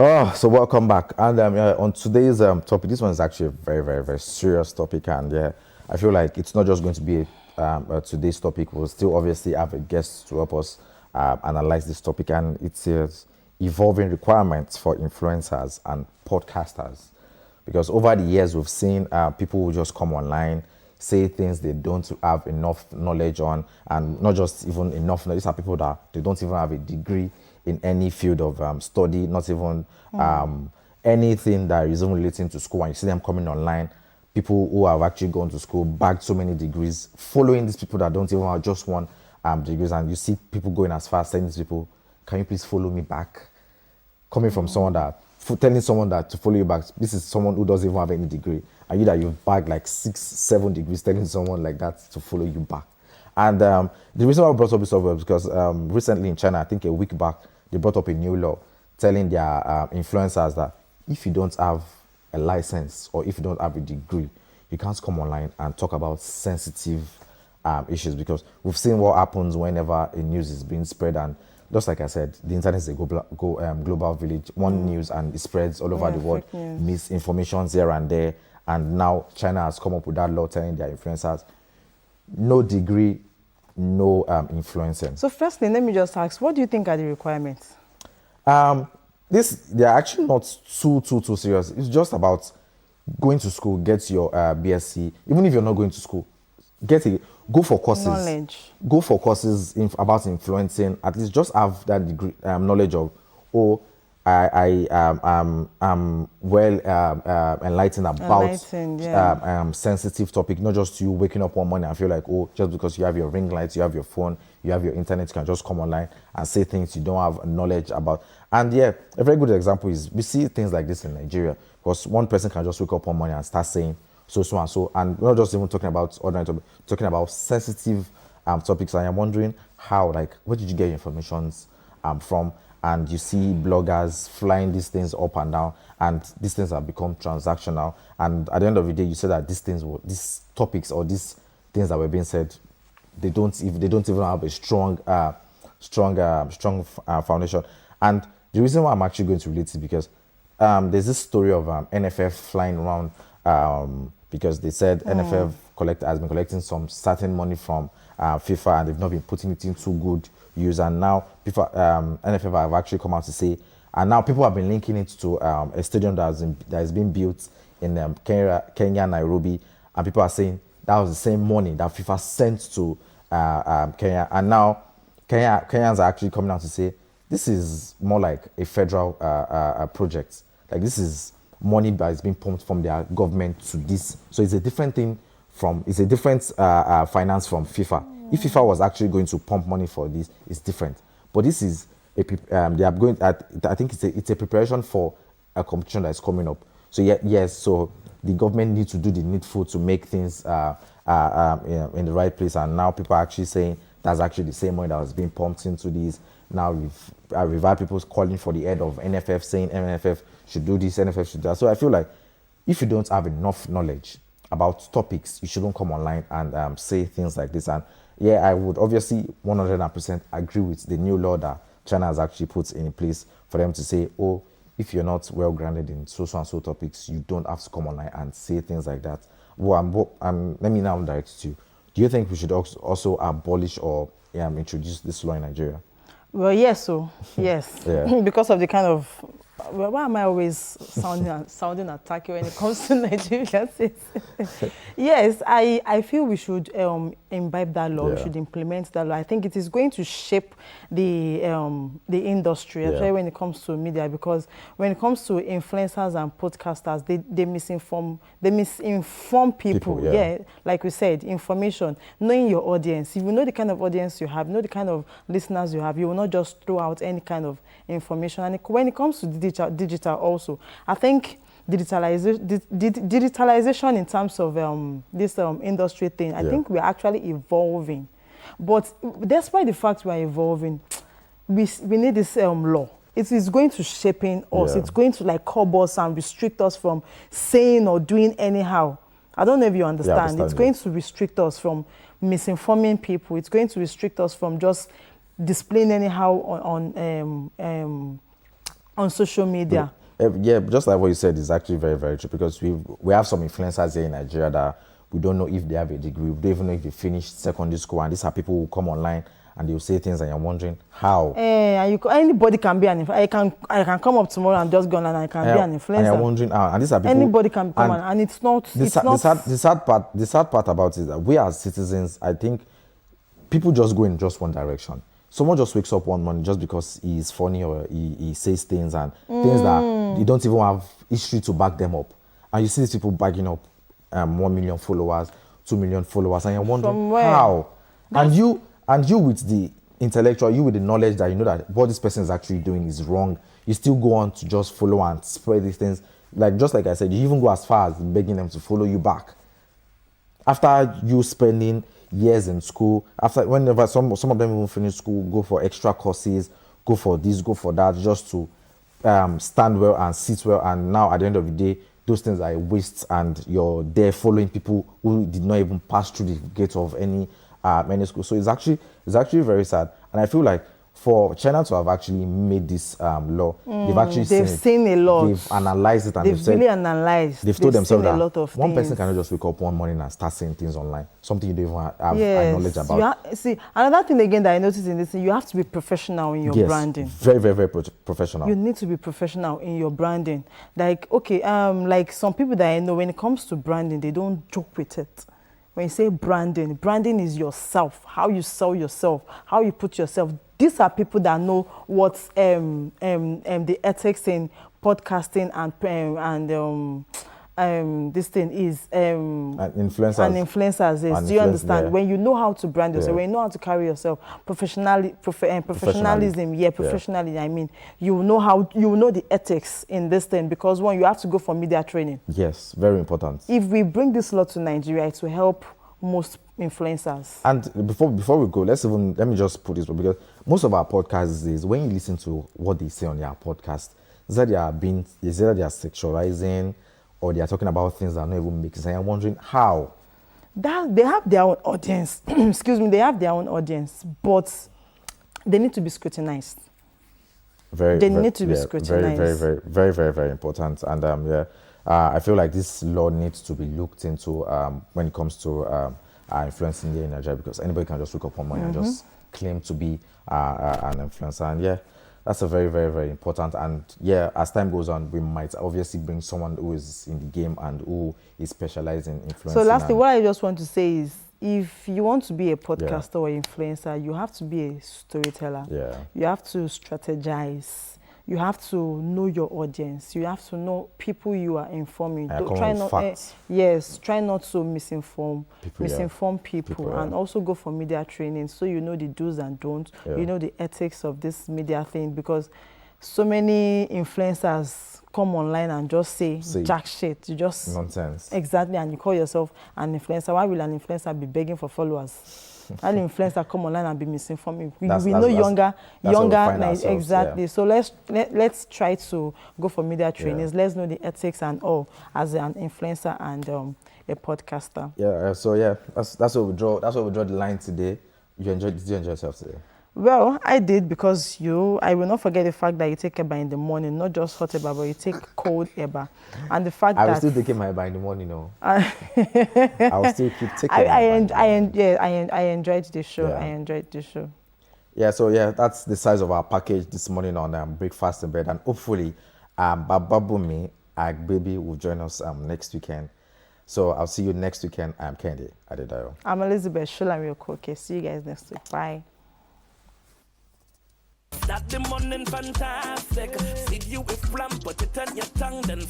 Oh, so welcome back. And yeah, on today's topic, this one is actually a very, very, very serious topic. And yeah, I feel like it's not just going to be today's topic. We'll still obviously have a guest to help us analyze this topic. And it says evolving requirements for influencers and podcasters. Because over the years, we've seen people who just come online, say things they don't have enough knowledge on, and not just even enough knowledge. These are people that they don't even have a degree in any field of study, not even anything that is even relating to school. And you see them coming online, people who have actually gone to school, bagged so many degrees, following these people that don't even have just one degrees. And you see people going as far as saying these people, can you please follow me back? Coming from someone that, telling someone that to follow you back, this is someone who doesn't even have any degree. And you that you've bagged like 6, 7 degrees, telling someone like that to follow you back. And the reason why I brought up this was because recently in China, I think a week back, they brought up a new law telling their influencers that if you don't have a license or if you don't have a degree, you can't come online and talk about sensitive issues, because we've seen what happens whenever a news is being spread. And just like I said, the internet is a global village. One news and it spreads all over the world, misinformations here and there. And now China has come up with that law telling their influencers, no degree, no influencing. So firstly, let me just ask, what do you think are the requirements? They're actually not too serious. It's just about going to school, get your BSc. Even if you're not going to school, go for courses. Knowledge. Go for courses about influencing. At least just have that degree, knowledge of, I'm well enlightened about sensitive topic, not just you waking up one morning and feel like, just because you have your ring lights, you have your phone, you have your internet, you can just come online and say things you don't have knowledge about. And yeah, a very good example is we see things like this in Nigeria, because one person can just wake up one morning and start saying so and so, and we're not just even talking about ordinary topics, talking about sensitive topics. And I'm wondering how, like, where did you get your information from? And you see bloggers flying these things up and down, and these things have become transactional. And at the end of the day, you say that these topics or these things that were being said, they don't even have a strong foundation. And the reason why I'm actually going to relate is because there's this story of NFF flying around because they said NFF has been collecting some certain money from FIFA, and they've not been putting it into good use. And now NFF have actually come out to say, and now people have been linking it to a stadium that is being built in Kenya, Nairobi, and people are saying that was the same money that FIFA sent to Kenya. And now Kenyans are actually coming out to say this is more like a federal project. Like, this is money that is being pumped from their government to this. So it's a different thing it's a different finance from FIFA. If FIFA was actually going to pump money for this, it's different. But this is they are going. I think it's a preparation for a competition that is coming up. So yes. So the government needs to do the needful to make things in the right place. And now people are actually saying that's actually the same money that was being pumped into these. Now we've had people calling for the head of NFF, saying NFF should do this, NFF should do that. So I feel like if you don't have enough knowledge about topics, you shouldn't come online and say things like this. And yeah, I would obviously 100% agree with the new law that China has actually put in place for them to say, if you're not well grounded in so and so topics, you don't have to come online and say things like that. Let me now direct to you. Do you think we should also abolish or introduce this law in Nigeria? Well, yes, yes. Because of the kind of, why am I always sounding attacking when it comes to Nigeria? Yes, I feel we should imbibe that law. We should implement that law. I think it is going to shape the industry, especially when it comes to media, because when it comes to influencers and podcasters, they misinform people. Like we said, information, knowing your audience. If you know the kind of audience you have, know the kind of listeners you have, you will not just throw out any kind of information. And when it comes to digital also, I think digitalization in terms of this industry thing, I think we're actually evolving. But despite the fact we're evolving, we need this law. It is going to shape us. It's going to like curb us and restrict us from saying or doing anyhow. I don't know if you understand. It's going to restrict us from misinforming people. It's going to restrict us from just displaying anyhow on social media. Yeah, just like what you said is actually very, very true, because we have some influencers here in Nigeria that we don't know if they have a degree. We don't even know if they finished secondary school. And these are people who come online and they'll say things and you're wondering how. Anybody can be an influencer. I can come up tomorrow and just go online and I can be an influencer. And you're wondering how. And these are people. Anybody can come on, and it's not. The sad part about it is that we as citizens, I think, people just go in just one direction. Someone just wakes up one morning just because he's funny or he says things and things that you don't even have history to back them up. And you see these people backing up 1 million followers, 2 million followers, and you're wondering how. And you with the intellectual, you with the knowledge that you know that what this person is actually doing is wrong, you still go on to just follow and spread these things. Just like I said, you even go as far as begging them to follow you back. After you spending years in school, after whenever some of them even finish school, go for extra courses, go for this, go for that, just to stand well and sit well, and now at the end of the day, those things are a waste, and you're there following people who did not even pass through the gate of any school. So it's actually very sad, and I feel like for China to have actually made this law, they've seen a lot. They've analyzed it, and they've really analyzed. They've told themselves that a lot of one things. person cannot just wake up one morning and start saying things online, something you don't even have knowledge about. See, another thing again that I noticed in this thing, you have to be professional in your branding. Very, very, very professional. You need to be professional in your branding. Like, okay, like some people that I know, when it comes to branding, they don't joke with it. When you say branding, branding is yourself, how you sell yourself, how you put yourself. These are people that know what the ethics in podcasting and this thing is. Influencers is. Do you understand? Yeah. When you know how to brand yourself, when you know how to carry yourself, professionalism. Professionally, I mean, you know the ethics in this thing, because one, you have to go for media training. Yes, very important. If we bring this law to Nigeria, it will help most influencers. And before we go, let me just put this, because most of our podcasts is when you listen to what they say on their podcast, is either they are sexualizing or they are talking about things that don't even make sense. And I'm wondering how. That they have their own audience. Excuse me, they have their own audience, but they need to be scrutinized. They need to be scrutinized. Very important. And I feel like this law needs to be looked into when it comes to influencing the Nigeria, because anybody can just wake up one morning and just claim to be an influencer. And that's a very important. And as time goes on, we might obviously bring someone who is in the game and who is specialized in influencing. So lastly, what I just want to say is, if you want to be a podcaster or influencer, you have to be a storyteller. Yeah. You have to strategize. You have to know your audience. You have to know people you are informing. Try not to misinform people, and also go for media training, so you know the do's and don'ts. You know the ethics of this media thing, because so many influencers come online and just say jack shit. You just nonsense. Exactly, and you call yourself an influencer. Why will an influencer be begging for followers? An influencer come online and be misinforming. We know younger, exactly. So let's try to go for media trainings. Let's know the ethics and all as an influencer and a podcaster. That's what we draw. That's what we draw the line today. Did you enjoy yourself today? Well, I did, because I will not forget the fact that you take Eba in the morning, not just hot Eba, but you take cold Eba. And the fact that... I will still take my Eba in the morning, I will still keep taking I enjoyed the show. I enjoyed the show. That's the size of our package this morning on Breakfast in Bed. And hopefully, Bababumi, Baby, will join us next weekend. So I'll see you next weekend. I'm Kendi Adedayo. I'm Elizabeth Shulamio Koke. See you guys next week. Bye. That the morning fantastic. See you with flam, put it on your tongue, then